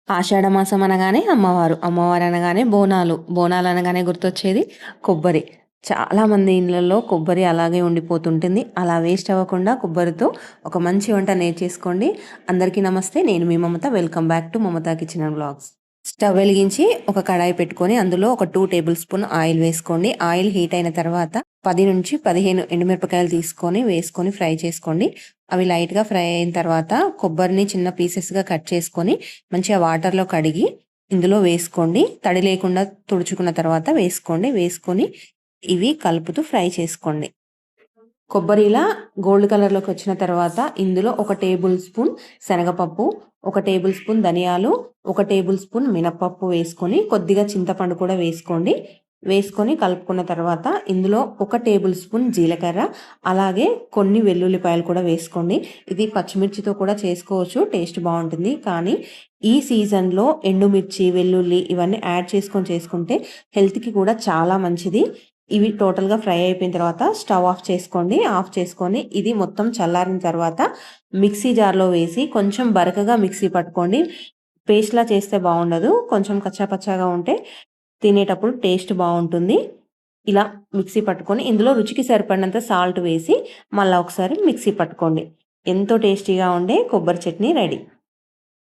ఆషాఢ మాసం అనగానే అమ్మవారు, అమ్మవారు అనగానే బోనాలు, బోనాలు అనగానే గుర్తొచ్చేది కొబ్బరి. చాలామంది ఇళ్ళల్లో కొబ్బరి అలాగే ఉండిపోతుంటుంది. అలా వేస్ట్ అవ్వకుండా కొబ్బరితో ఒక మంచి వంట నేర్చేసుకోండి. అందరికీ నమస్తే, నేను మీ Mamata. Welcome back to Mamata kitchen and vlogs. Stove వెలిగించి ఒక కడాయి పెట్టుకొని అందులో ఒక 2 టేబుల్ స్పూన్ ఆయిల్ వేసుకోండి. ఆయిల్ హీట్ అయిన తర్వాత 10 నుంచి 15 ఎండుమిరపకాయలు తీసుకొని వేసుకొని ఫ్రై చేసుకోండి. అవి లైట్గా ఫ్రై అయిన తర్వాత కొబ్బరిని చిన్న పీసెస్గా కట్ చేసుకొని మంచిగా వాటర్లో కడిగి ఇందులో వేసుకోండి. తడి లేకుండా తుడుచుకున్న తర్వాత వేసుకొని ఇవి కలుపుతూ ఫ్రై చేసుకోండి. కొబ్బరి ఇలా గోల్డ్ కలర్లోకి వచ్చిన తర్వాత ఇందులో 1 టేబుల్ స్పూన్ శనగపప్పు, 1 టేబుల్ స్పూన్ ధనియాలు, 1 టేబుల్ స్పూన్ మినపప్పు వేసుకొని కొద్దిగా చింతపండు కూడా వేసుకొని కలుపుకున్న తర్వాత ఇందులో 1 టేబుల్ స్పూన్ జీలకర్ర, అలాగే కొన్ని వెల్లుల్లిపాయలు కూడా వేసుకోండి. ఇది పచ్చిమిర్చితో కూడా చేసుకోవచ్చు, టేస్ట్ బాగుంటుంది. కానీ ఈ సీజన్లో ఎండుమిర్చి, వెల్లుల్లి ఇవన్నీ యాడ్ చేసుకుంటే హెల్త్కి కూడా చాలా మంచిది. ఇవి టోటల్గా ఫ్రై అయిపోయిన తర్వాత స్టవ్ ఆఫ్ చేసుకొని ఇది మొత్తం చల్లారిన తర్వాత మిక్సీ జార్లో వేసి కొంచెం బరకగా మిక్సీ పట్టుకోండి. పేస్ట్లా చేస్తే బాగుండదు, కొంచెం కచ్చాపచ్చాగా ఉంటే తినేటప్పుడు టేస్ట్ బాగుంటుంది. ఇలా మిక్సీ పట్టుకొని ఇందులో రుచికి సరిపడినంత సాల్ట్ వేసి మళ్ళీ ఒకసారి మిక్సీ పట్టుకోండి. ఎంతో టేస్టీగా ఉండే కొబ్బరి చట్నీ రెడీ.